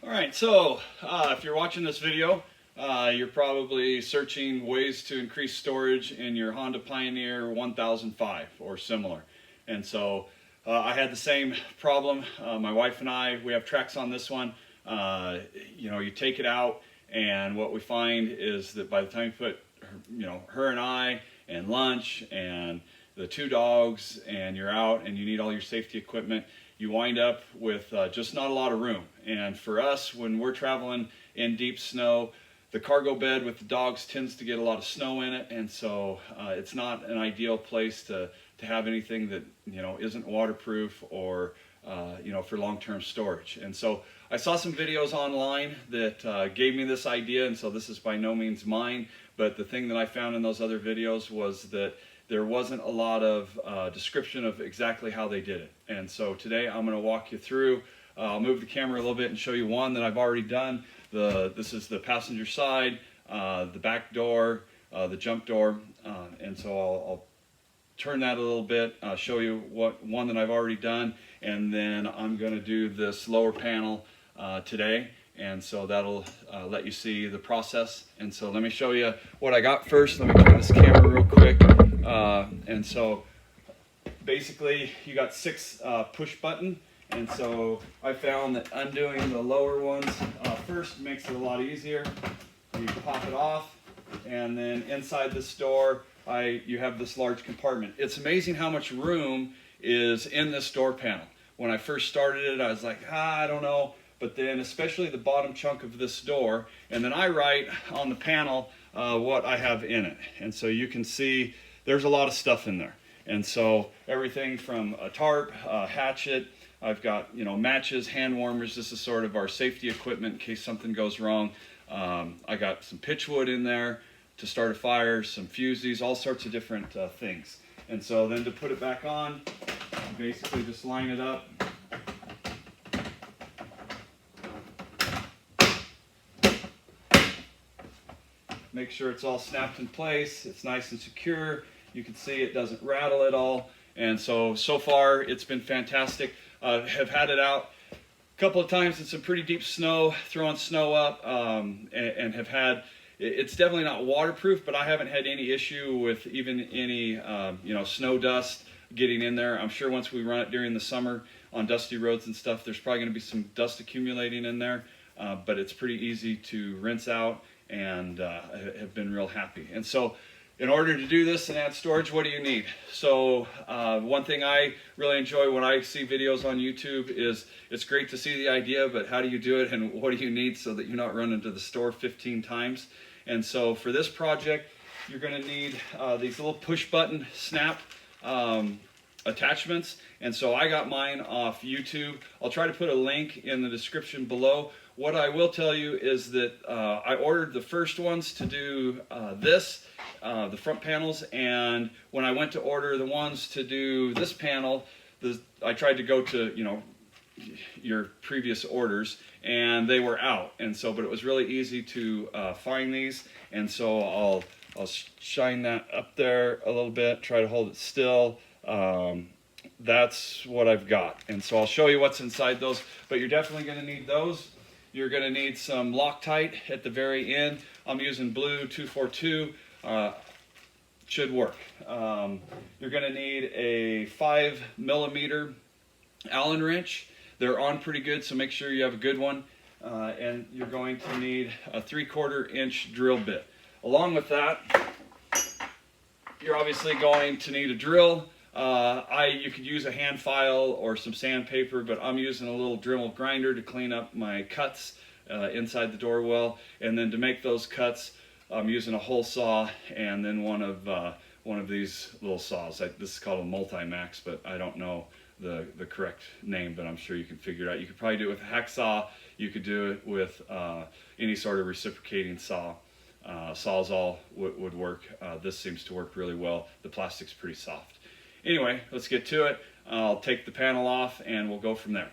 All right, so if you're watching this video, you're probably searching ways to increase storage in your Honda Pioneer 1005 or similar. And so I had the same problem. My wife and I, we have tracks on this one. You take it out, and what we find is that by the time you put, her and I and lunch and the two dogs, and you're out and you need all your safety equipment, you wind up with just not a lot of room. And for us, when we're traveling in deep snow, the cargo bed with the dogs tends to get a lot of snow in it, and so it's not an ideal place to have anything that isn't waterproof or for long-term storage. And so I saw some videos online that gave me this idea, and so this is by no means mine, but the thing that I found in those other videos was that there wasn't a lot of description of exactly how they did it. And so today I'm going to walk you through. I'll move the camera a little bit and show you one that I've already done. This is the passenger side, the back door, the jump door, and so I'll turn that a little bit, show you one that I've already done, and then I'm going to do this lower panel today. And so that'll let you see the process. And so let me show you what I got first. Let me turn this camera real quick. And so basically you got 6 push button. And so I found that undoing the lower ones first makes it a lot easier. You pop it off, and then inside this door you have this large compartment. It's amazing how much room is in this door panel. When I first started it, I was like, I don't know. But then especially the bottom chunk of this door, and then I write on the panel what I have in it. And so you can see there's a lot of stuff in there. And so everything from a tarp, a hatchet, I've got matches, hand warmers. This is sort of our safety equipment in case something goes wrong. I got some pitchwood in there to start a fire, some fusees, all sorts of different things. And so then to put it back on, you basically just line it up. Make sure it's all snapped in place. It's nice and secure. You can see it doesn't rattle at all. And so far it's been fantastic. Have had it out a couple of times in some pretty deep snow, throwing snow up, and have had, it's definitely not waterproof, but I haven't had any issue with even any snow dust getting in there. I'm sure once we run it during the summer on dusty roads and stuff, there's probably going to be some dust accumulating in there, but it's pretty easy to rinse out, and have been real happy. And so in order to do this and add storage, what do you need? So one thing I really enjoy when I see videos on YouTube is it's great to see the idea, but how do you do it, and what do you need so that you're not running to the store 15 times? And so for this project, you're going to need these little push button snap attachments. And so I got mine off YouTube. I'll try to put a link in the description below. What I will tell you is that I ordered the first ones to do the front panels, and when I went to order the ones to do this panel, I tried to go to your previous orders, and they were out. And so, but it was really easy to find these, and so I'll shine that up there a little bit, try to hold it still. That's what I've got, and so I'll show you what's inside those. But you're definitely going to need those. You're going to need some Loctite at the very end. I'm using blue 242. Should work. You're going to need a 5mm Allen wrench. They're on pretty good, so make sure you have a good one. And you're going to need a 3/4 inch drill bit. Along with that, you're obviously going to need a drill. You could use a hand file or some sandpaper, but I'm using a little Dremel grinder to clean up my cuts inside the door well. And then to make those cuts, I'm using a hole saw, and then one of these little saws. This is called a Multi-Max, but I don't know the correct name, but I'm sure you can figure it out. You could probably do it with a hacksaw. You could do it with any sort of reciprocating saw. Sawzall would work. This seems to work really well. The plastic's pretty soft. Anyway, let's get to it. I'll take the panel off, and we'll go from there.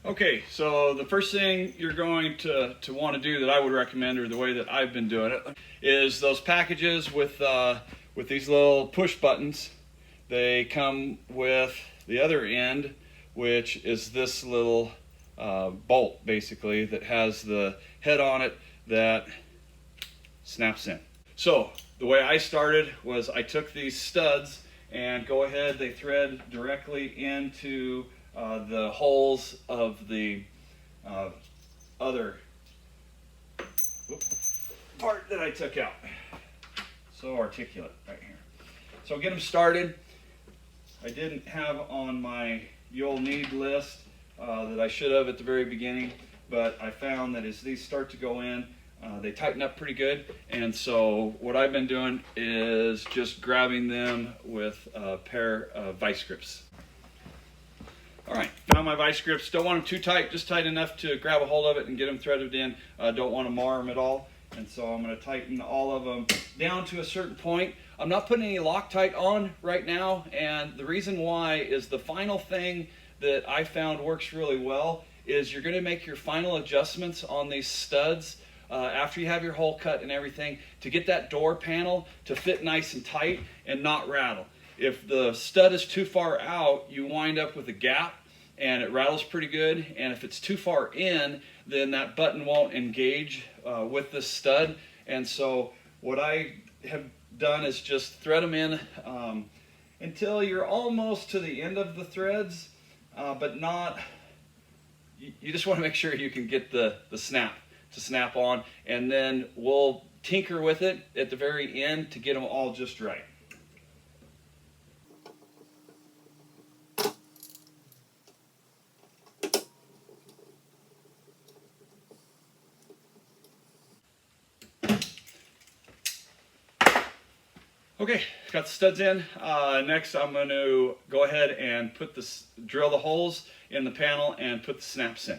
Okay, so the first thing you're going to want to do that I would recommend, or the way that I've been doing it, is those packages with these little push buttons. They come with the other end, which is this little bolt, basically, that has the head on it that snaps in. So the way I started was I took these studs and they thread directly into the holes of the other part that I took out. So articulate right here. So get them started. I didn't have on my you'll need list that I should have at the very beginning, but I found that as these start to go in, they tighten up pretty good. And so what I've been doing is just grabbing them with a pair of vice grips. All right, found my vice grips. Don't want them too tight, just tight enough to grab a hold of it and get them threaded in. Don't want to mar them at all. And so I'm going to tighten all of them down to a certain point. I'm not putting any Loctite on right now, and the reason why is the final thing that I found works really well is you're going to make your final adjustments on these studs after you have your hole cut and everything to get that door panel to fit nice and tight and not rattle. If the stud is too far out, you wind up with a gap and it rattles pretty good, and if it's too far in, then that button won't engage with the stud. And so what I have done is just thread them in until you're almost to the end of the threads, but not, you just want to make sure you can get the snap to snap on, and then we'll tinker with it at the very end to get them all just right. Okay, got the studs in. Next I'm going to go ahead and drill the holes in the panel and put the snaps in.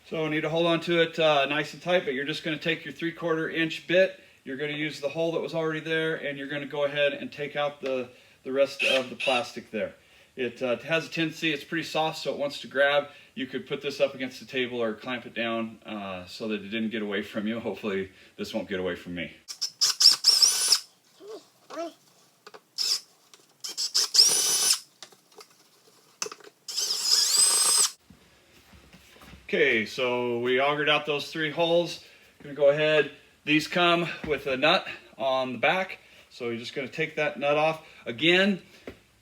So I need to hold on to it nice and tight, but you're just going to take your 3/4 inch bit, you're going to use the hole that was already there, and you're going to go ahead and take out the rest of the plastic there. It has a tendency, it's pretty soft, so it wants to grab. You could put this up against the table or clamp it down so that it didn't get away from you. Hopefully this won't get away from me. Okay, so we augered out those 3 holes. I'm going to go ahead. These come with a nut on the back, so you're just going to take that nut off. Again,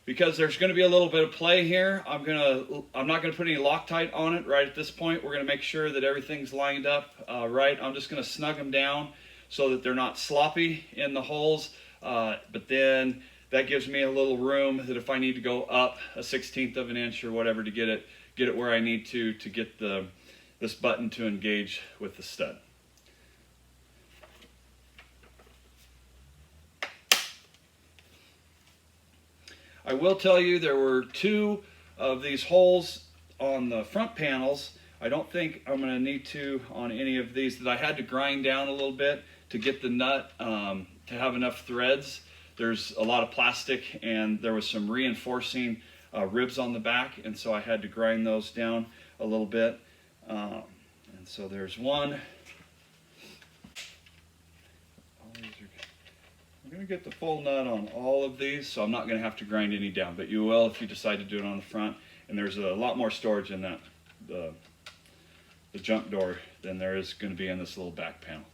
because there's going to be a little bit of play here, I'm not going to put any Loctite on it right at this point. We're going to make sure that everything's lined up right. I'm just going to snug them down so that they're not sloppy in the holes, but then that gives me a little room that if I need to go up a 1/16 of an inch or whatever to get it where I need to get this button to engage with the stud. I will tell you there were 2 of these holes on the front panels. I don't think I'm going to need to on any of these that I had to grind down a little bit to get the nut to have enough threads. There's a lot of plastic and there was some reinforcing ribs on the back, and so I had to grind those down a little bit. And so there's one. I'm going to get the full nut on all of these, so I'm not going to have to grind any down, but you will if you decide to do it on the front. And there's a lot more storage in that the jump door than there is going to be in this little back panel.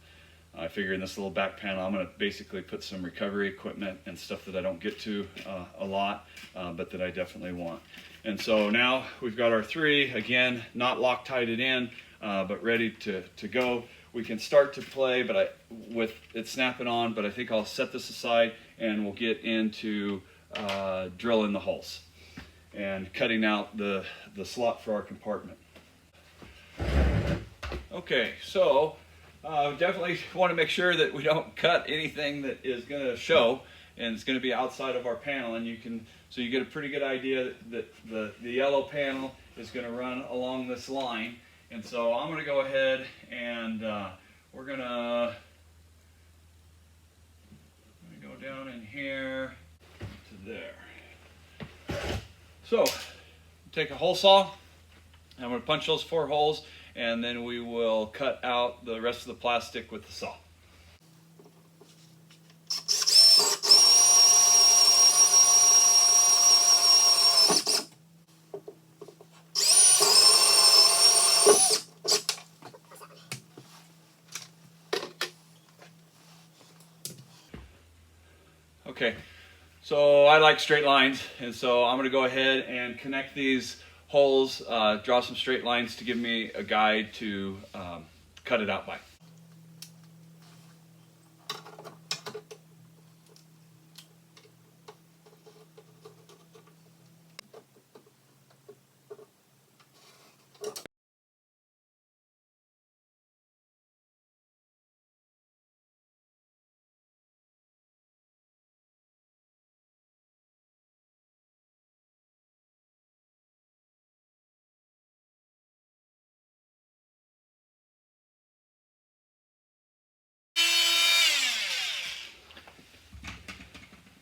I figure in this little back panel I'm going to basically put some recovery equipment and stuff that I don't get to a lot, but that I definitely want. And so now we've got our 3, again, not Loctited in, but ready to go. We can start to play with it snapping on, but I think I'll set this aside and we'll get into drilling the holes and cutting out the slot for our compartment. Okay, so definitely want to make sure that we don't cut anything that is going to show and it's going to be outside of our panel, and so you get a pretty good idea that the yellow panel is going to run along this line. And so I'm going to go ahead and we're going to go down in here to there. So take a hole saw I'm going to punch those 4 holes, and then we will cut out the rest of the plastic with the saw. Okay, so I like straight lines, and so I'm going to go ahead and connect these holes, draw some straight lines to give me a guide to cut it out by.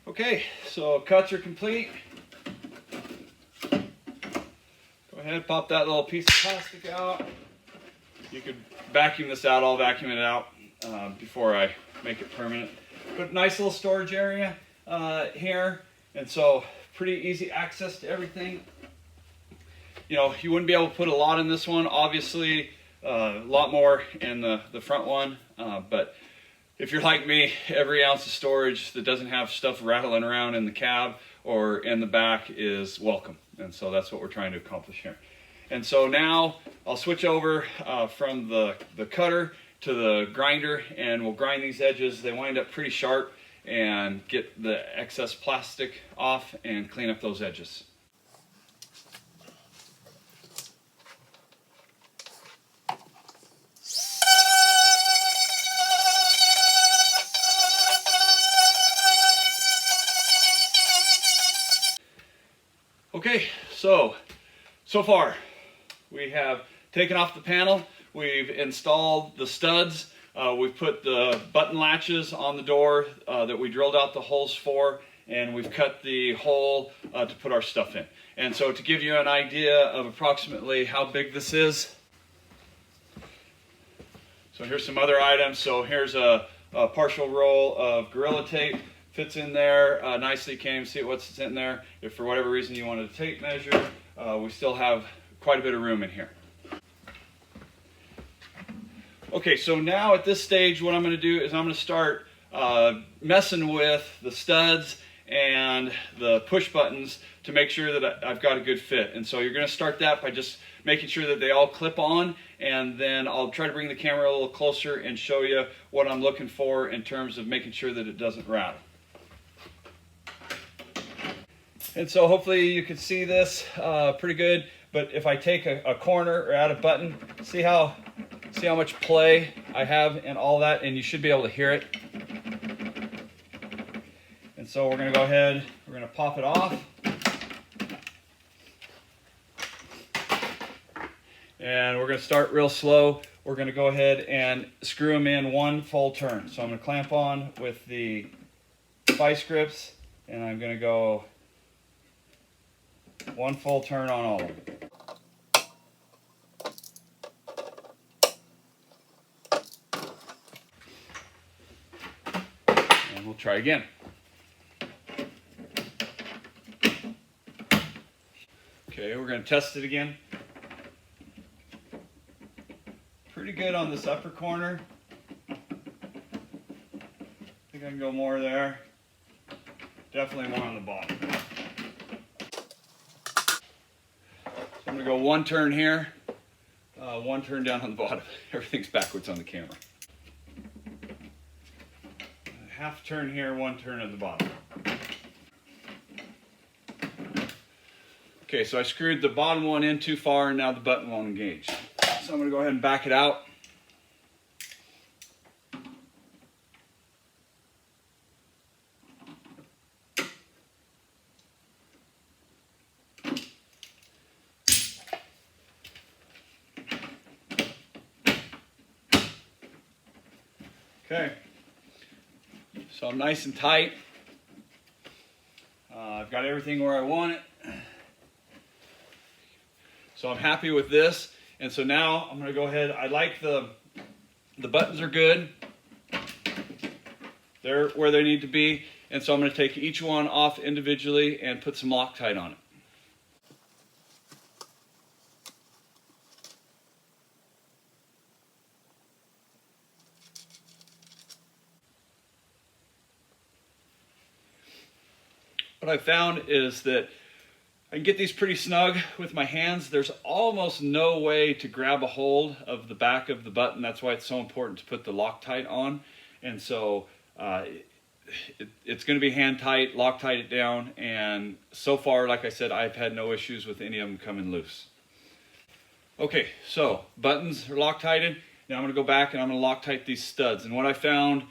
Okay, so cuts are complete. Go ahead, pop that little piece of plastic out. You could vacuum this out, I'll vacuum it out before I make it permanent. But nice little storage area here, and so pretty easy access to everything. You know, you wouldn't be able to put a lot in this one, obviously a lot more in the front one, but if you're like me, every ounce of storage that doesn't have stuff rattling around in the cab or in the back is welcome. And so that's what we're trying to accomplish here. And so now I'll switch over from the cutter to the grinder, and we'll grind these edges. They wind up pretty sharp, and get the excess plastic off and clean up those edges. Okay, so far we have taken off the panel, we've installed the studs, we've put the button latches on the door that we drilled out the holes for, and we've cut the hole to put our stuff in. And so to give you an idea of approximately how big this is, so here's some other items. So here's a partial roll of Gorilla Tape. Fits in there nicely. You can't even see what's in there. If for whatever reason you wanted a tape measure, we still have quite a bit of room in here. Okay, so now at this stage what I'm going to do is I'm going to start messing with the studs and the push buttons to make sure that I've got a good fit. And so you're going to start that by just making sure that they all clip on, and then I'll try to bring the camera a little closer and show you what I'm looking for in terms of making sure that it doesn't rattle. And so hopefully you can see this pretty good, but if I take a corner or add a button, see how much play I have in all that, and you should be able to hear it. And so we're going to go ahead, we're going to pop it off. And we're going to start real slow. We're going to go ahead and screw them in one full turn. So I'm going to clamp on with the vice grips, and I'm going to go one full turn on all of them. And we'll try again. Okay, we're going to test it again. Pretty good on this upper corner. I think I can go more there. Definitely more on the bottom. I'm going to go one turn here, one turn down on the bottom. Everything's backwards on the camera. Half turn here, one turn at the bottom. Okay, so I screwed the bottom one in too far, and now the button won't engage. So I'm going to go ahead and back it out. Okay, so I'm nice and tight. I've got everything where I want it. So I'm happy with this. And so now I'm going to go ahead. I like the buttons are good. They're where they need to be. And so I'm going to take each one off individually and put some Loctite on it. What I found is that I can get these pretty snug with my hands. There's almost no way to grab a hold of the back of the button. That's why it's so important to put the Loctite on. And so it's going to be hand tight, Loctite it down, and so far, like I said, I've had no issues with any of them coming loose. Okay, so buttons are Loctited. Now I'm going to go back and I'm going to Loctite these studs. And what I found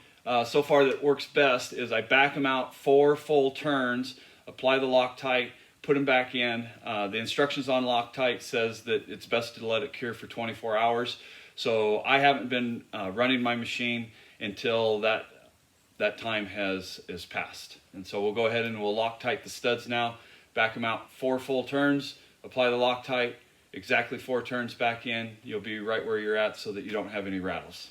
so far that works best is I back them out 4 full turns, apply the Loctite, put them back in. The instructions on Loctite says that it's best to let it cure for 24 hours. So I haven't been running my machine until that time is passed. And so we'll go ahead and we'll Loctite the studs now, back them out 4 full turns, apply the Loctite, exactly 4 turns back in. You'll be right where you're at so that you don't have any rattles.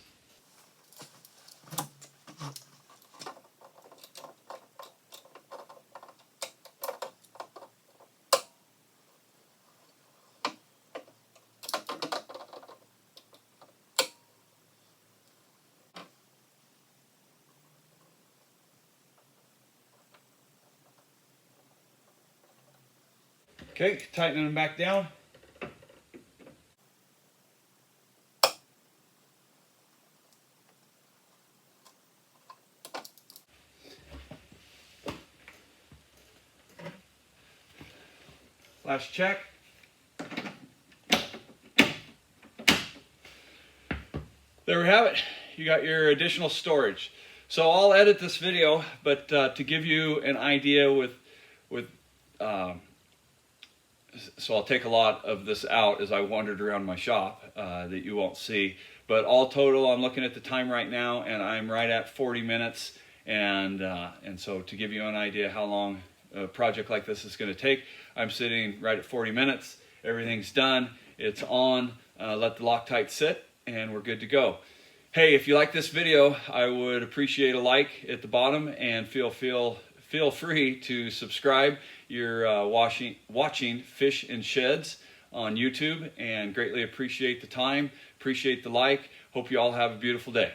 Okay, tightening them back down. Last check. There we have it. You got your additional storage. So I'll edit this video, but to give you an idea so I'll take a lot of this out as I wandered around my shop that you won't see. But all total, I'm looking at the time right now, and I'm right at 40 minutes. And so to give you an idea how long a project like this is going to take, I'm sitting right at 40 minutes. Everything's done. It's on. Let the Loctite sit, and we're good to go. Hey, if you like this video, I would appreciate a like at the bottom, and feel free to subscribe. You're watching Fish and Sheds on YouTube, and greatly appreciate the time, appreciate the like. Hope you all have a beautiful day.